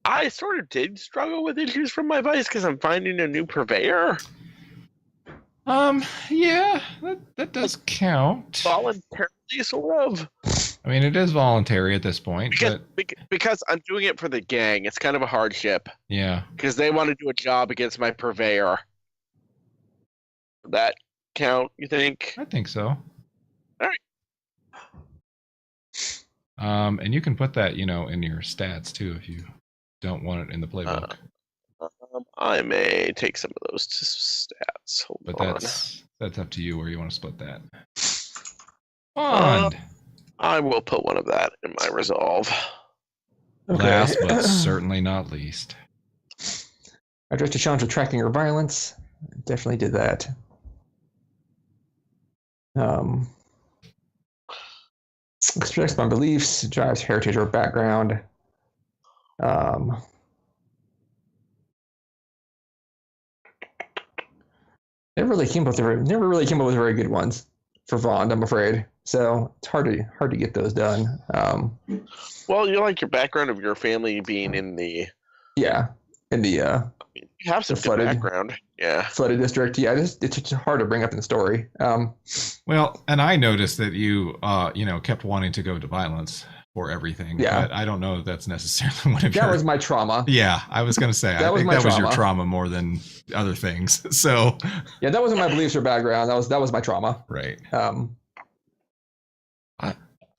I sort of did struggle with issues from my vice because I'm finding a new purveyor. Yeah, that does count. Voluntarily, sort of. I mean, it is voluntary at this point, Because, but because I'm doing it for the gang. It's kind of a hardship yeah. because they want to do a job against my purveyor. Would that count, you think? I think so. All right. And you can put that, in your stats too if you don't want it in the playbook. I may take some of those stats. Hold But on. that's up to you where you want to split that. Bond. I will put one of that in my resolve. Okay. Last but certainly not least. I addressed a challenge with tracking or violence. Definitely did that. Express my beliefs, drives heritage or background. Never really came up with very good ones for Vaughn, I'm afraid. So it's hard to get those done. Well, you like your background of your family being in the. Yeah, in the You have some The good flooded. background. Yeah. flooded district. Yeah, it's hard to bring up in the story. Well, and I noticed that you, kept wanting to go to violence for everything. Yeah. But I don't know if that's necessarily one of That your. was my trauma. Yeah, I was going to say. I That was think my that was your trauma. trauma more than other things. So. Yeah, that wasn't my beliefs or background. That was my trauma. Right.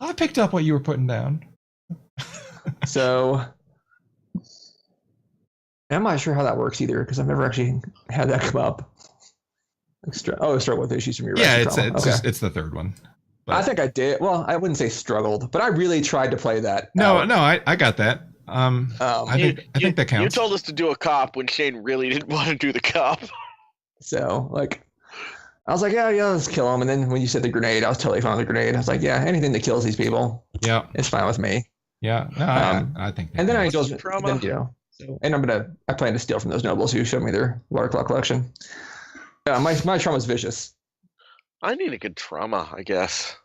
I picked up what you were putting down. So I'm not sure how that works either because I've never actually had that come up. Struggle with issues from your Yeah, rescue it's trauma. it's Okay. just, it's the third one. But I think I did. Well, I wouldn't say struggled, but I really tried to play that. no, out. I got that. I think that counts. You told us to do a cop when Shane really didn't want to do the cop. So I was like, yeah, let's kill him. And then when you said the grenade, I was totally fine with the grenade. I was like, yeah, anything that kills these people, Yeah, it's fine with me. yeah. No, I think. that And then I counts. indulged, Trauma. then, I plan to steal from those nobles who showed me their water clock collection. Yeah, my trauma's vicious. I need a good trauma, I guess.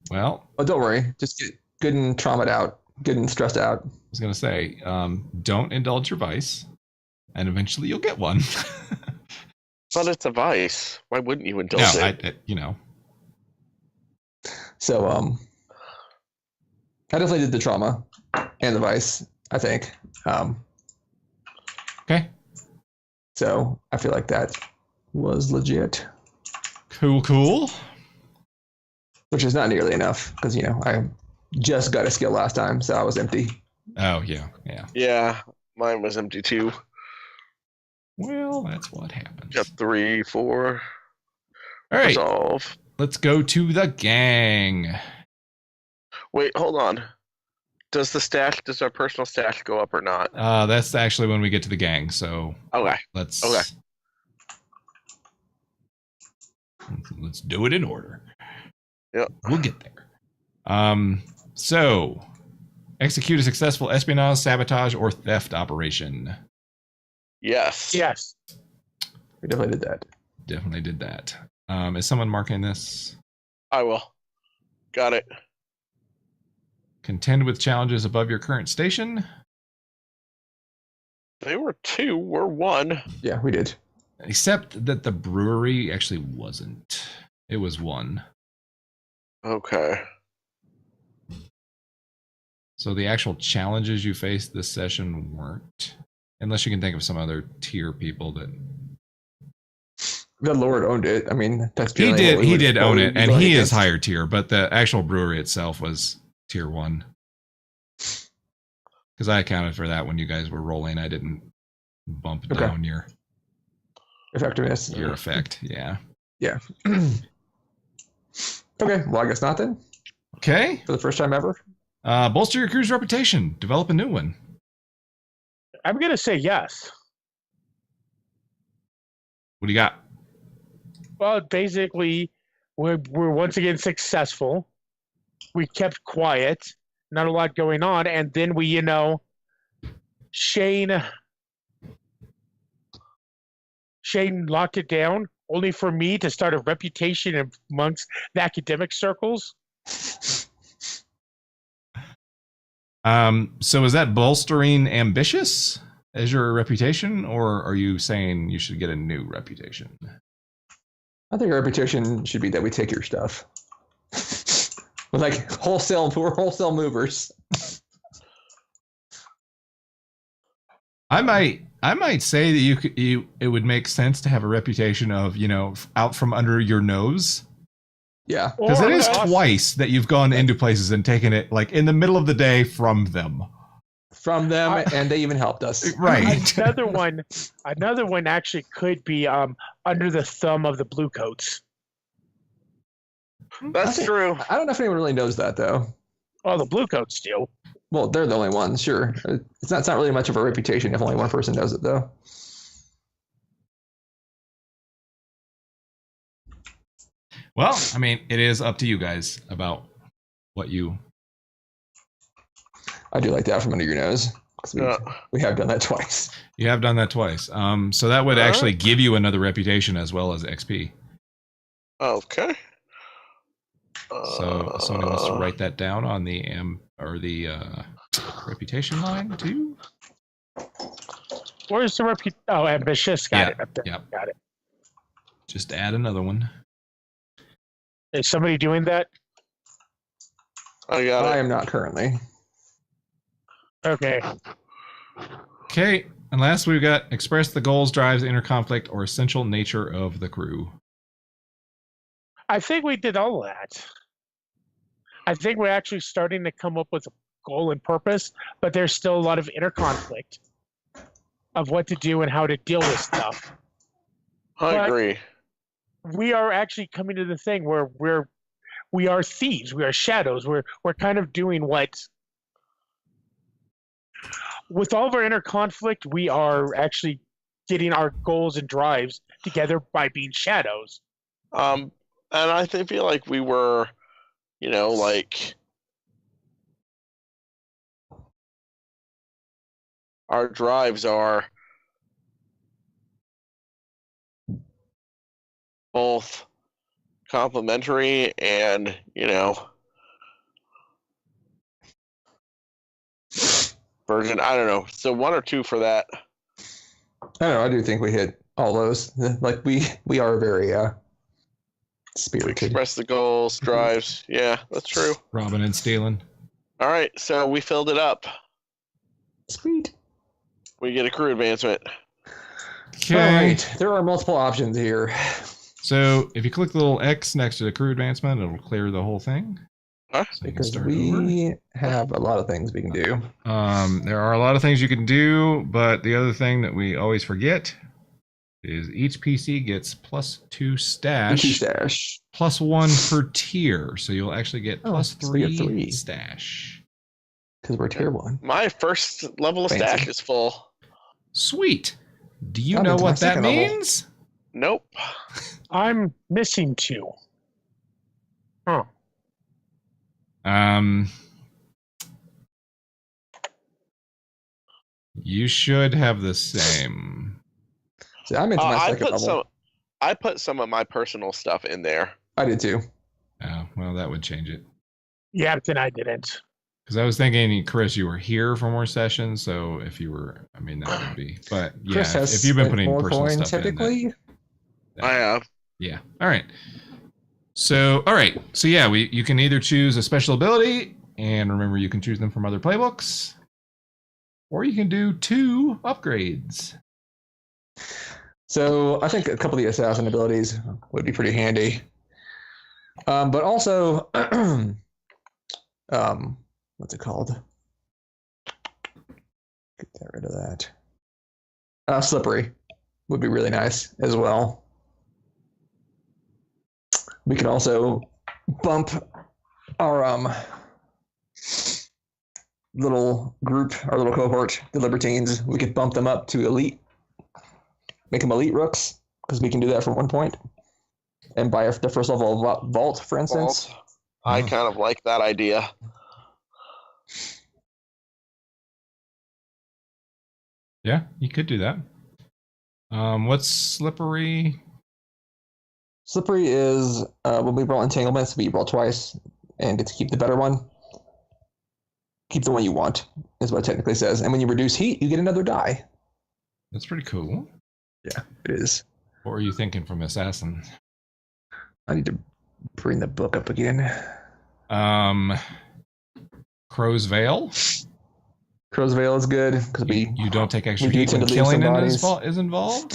Well, Oh, don't worry. Just get good and traumatized out, good and stressed out. I was gonna say, don't indulge your vice, and eventually you'll get one. But it's a vice. Why wouldn't you indulge No, it? So I definitely did the trauma and the vice, I think. Okay. So I feel like that was legit, Cool. which is not nearly enough because I just got a skill last time, so I was empty. Oh, yeah. Yeah, mine was empty too. Well, that's what happens. Got 3, 4. All right, Resolve. let's go to the gang. Wait, hold on. Does our personal stash go up or not? That's actually when we get to the gang, so Okay. let's do it in order. Yep. We'll get there. So execute a successful espionage, sabotage, or theft operation. Yes. Yes. We definitely did that. Definitely did that. Is someone marking this? I will. Got it. Contend with challenges above your current station. They were 2. We're 1. Yeah, we did. Except that the brewery actually wasn't. It was 1. Okay. So the actual challenges you faced this session weren't. Unless you can think of some other tier people that The Lord owned it. I mean, that's he generally what we did. He would- did what own we it, would and go he is against. higher tier. But the actual brewery itself was tier 1. Because I accounted for that when you guys were rolling. I didn't bump Okay. down your Effectiveness. effect. Yeah. Yeah. Okay. Well, I guess not then. Okay. For the first time ever. Bolster your crew's reputation. Develop a new one. I'm gonna say yes. What do you got? Well, basically, we're once again successful. We kept quiet, not a lot going on, and then we, Shane locked it down, only for me to start a reputation amongst the academic circles. So is that bolstering ambitious as your reputation, or are you saying you should get a new reputation? I think our reputation should be that we take your stuff. We're like we're wholesale movers. I might say that it would make sense to have a reputation of, out from under your nose. Yeah. Because it is Or- twice that you've gone into places and taken it like in the middle of the day from them. From them, and they even helped us. Right. Another one actually could be under the thumb of the Bluecoats. That's true. I don't know if anyone really knows that though. Well, the Bluecoats do. Well, they're the only ones, sure. It's not really much of a reputation if only one person knows it though. Well, I mean, it is up to you guys about what you. I do like that from under your nose. 'Cause we have done that twice. You have done that twice. So that would actually give you another reputation as well as XP. Okay. So somebody wants to write that down on the reputation line too. Where's the Oh, ambitious. Got Yeah, it up there. yep. Got it. Just add another one. Is somebody doing that? I got I it. am not currently. Okay. Okay. And last we've got express the goals, drives, inner conflict, or essential nature of the crew. I think we did all of that. I think we're actually starting to come up with a goal and purpose, but there's still a lot of inner conflict of what to do and how to deal with stuff. I agree. We are actually coming to the thing where we are thieves, we are shadows. We're kind of doing what with all of our inner conflict, we are actually getting our goals and drives together by being shadows. And I feel like we were, like our drives are both complementary and, version. I don't know. So 1 or 2 for that. I don't know. I do think we hit all those. Like we are very spirited. Express the goals, drives. Yeah, that's true. Robin and Stealing. All right, so we filled it up. Sweet. We get a crew advancement. Okay. All right. There are multiple options here. So if you click the little X next to the crew advancement, it'll clear the whole thing. Huh? So you can Because start over. we have a lot of things we can do. There are a lot of things you can do, but the other thing that we always forget is each PC gets +2 stash, Two stash. +1 per tier. So you'll actually get Oh, so we get +3 3. stash. Because we're tier 1. My first level of Fancy. stash is full. Sweet. Do you I'm know into my what that second level. means? Nope. I'm missing 2. Huh. You should have the same. See, I'm into my second level. I put some of my personal stuff in there. I did too. Oh, well, that would change it. Yeah, then I didn't. Because I was thinking, Chris, you were here for more sessions, so if you were, I mean, that would be. But yeah, Chris has if you've been spent putting more personal coin stuff typically. in, I have. yeah. All right. So, all right. So yeah, you can either choose a special ability, and remember, you can choose them from other playbooks, or you can do 2 upgrades. So I think a couple of the assassin abilities would be pretty handy. But also, what's it called? Get rid of that. Slippery would be really nice as well. We can also bump our little group, our little cohort, the Libertines. We could bump them up to elite, make them elite rooks, because we can do that from 1 point. And buy the first level of Vault, for instance. Vault. I kind of like that idea. Yeah, you could do that. What's Slippery? Slippery is when we roll entanglements, we roll twice and get to keep the better one. Keep the one you want, is what it technically says. And when you reduce heat, you get another die. That's pretty cool. Yeah, it is. What were you thinking from Assassin? I need to bring the book up again. Crow's Veil. Crow's Veil is good because You don't take extra we do heat tend when to leave some killing bodies. is involved.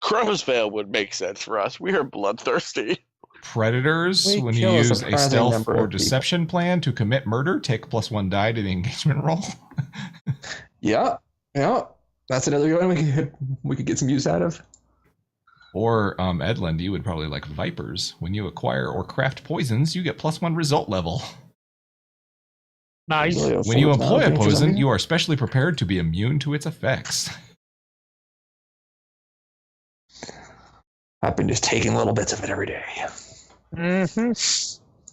Crow's Veil would make sense for us. We are bloodthirsty. Predators, We when you kill a use a surprising stealth number or of people. deception plan to commit murder, take +1 die to the engagement roll. Yeah. That's another one we could get some use out of. Or Edland, you would probably like Vipers. When you acquire or craft poisons, you get +1 result level. Nice. Really When you affords employ a nothing for poison, something. you are specially prepared to be immune to its effects. I've been just taking little bits of it every day. Mm-hmm.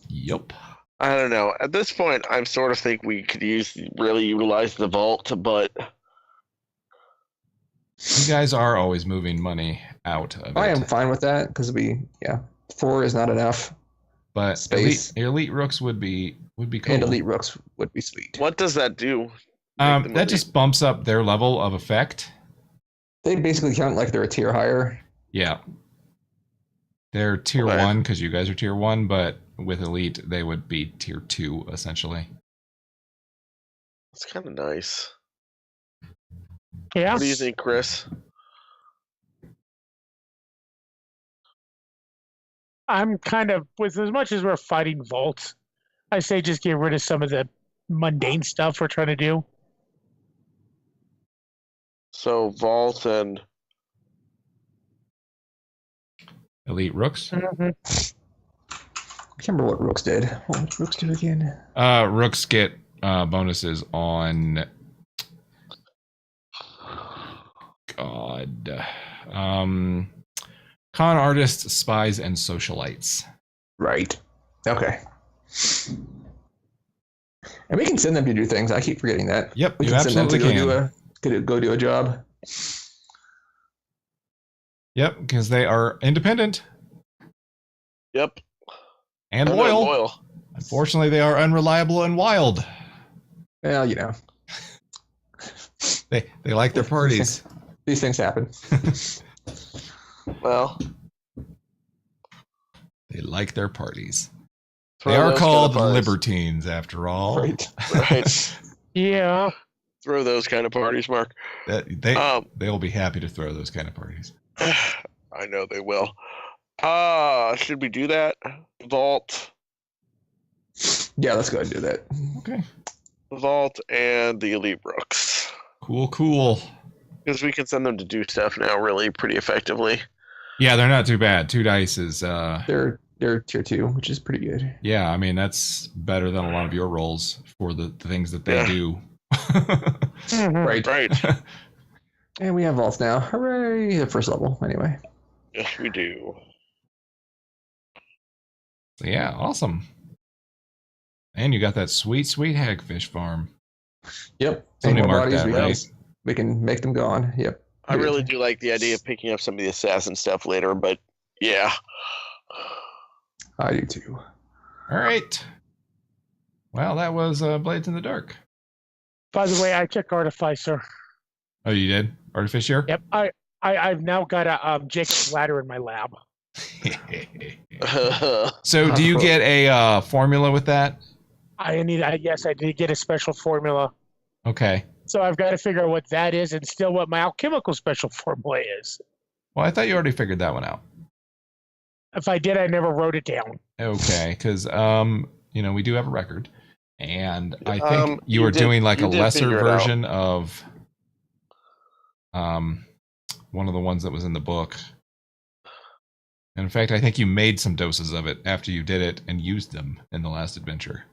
Yup. I don't know. At this point, I sort of think we could really utilize the vault, but You guys are always moving money out of it. I am fine with that because 4 is not enough. But space. elite rooks would be cool. And elite rooks would be sweet. what does that do? Make them That elite? just bumps up their level of effect. They basically count like they're a tier higher. Yeah. They're tier Okay. 1 because you guys are tier 1, but with elite, they would be tier 2, essentially. It's kind of nice. Yeah. What do you think, Chris? I'm kind of, with as much as we're fighting Vault, I say just get rid of some of the mundane stuff we're trying to do. So vault and Elite rooks. Mm-hmm. I can't remember what rooks did. What did rooks do again? Rooks get bonuses on. God. Con artists, spies, and socialites. Right. Okay. And we can send them to do things. I keep forgetting that. Yep, We you can send them to absolutely go do a job. Yep, because they are independent yep, and they're loyal. Unfortunately, they are unreliable and wild. Well, you know, They like their parties. these things happen. Well, They like their parties. Throw They are those called kind of parties. libertines, after all. Right. Right. Yeah. Throw those kind of parties, Mark. They'll be happy to throw those kind of parties. I know they will. Should we do that? Vault, Yeah, let's go ahead and do that. Okay. Vault, and the Elite Rooks. Cool. Because we can send them to do stuff now really pretty effectively. Yeah, they're not too bad. 2 dice is They're tier 2, which is pretty good. yeah, I mean that's better than a lot of your rolls for the things that they Yeah. do. Mhm. Right. Right. And we have vaults now. Hooray! The first level, anyway. Yes, we do. So yeah, awesome. And you got that sweet hagfish farm. Yep. Somebody Any more marked that, bodies, right? we can make them gone. Yep. I really do like the idea of picking up some of the assassin stuff later, but yeah. I do too. All right. Well, that was Blades in the Dark. By the way, I took Artificer. Oh, you did? Artificier? Yep. I've now got a Jacob's Ladder in my lab. So do you get a formula with that? Yes, I did get a special formula. Okay. So I've got to figure out what that is and still what my alchemical special formula is. Well, I thought you already figured that one out. If I did, I never wrote it down. Okay, because we do have a record, and I think you you were did- doing like a you did lesser figure it out. version of one of the ones that was in the book. And in fact, I think you made some doses of it after you did it and used them in the last adventure.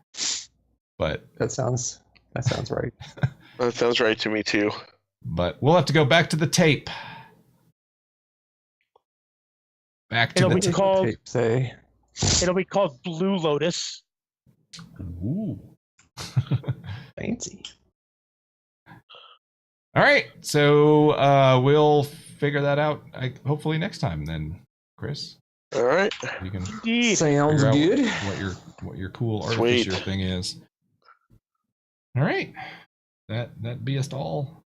But That sounds right. That sounds right to me too. we'll have to go back to the tape. Back to It'll the be tape. called- Tape say. It'll be called Blue Lotus. Ooh. Fancy. All right, so we'll figure that out. Hopefully next time, then, Chris. All right. You can Indeed. Sounds figure out good. what your cool Sweet. artificer thing is. All right, that be us all.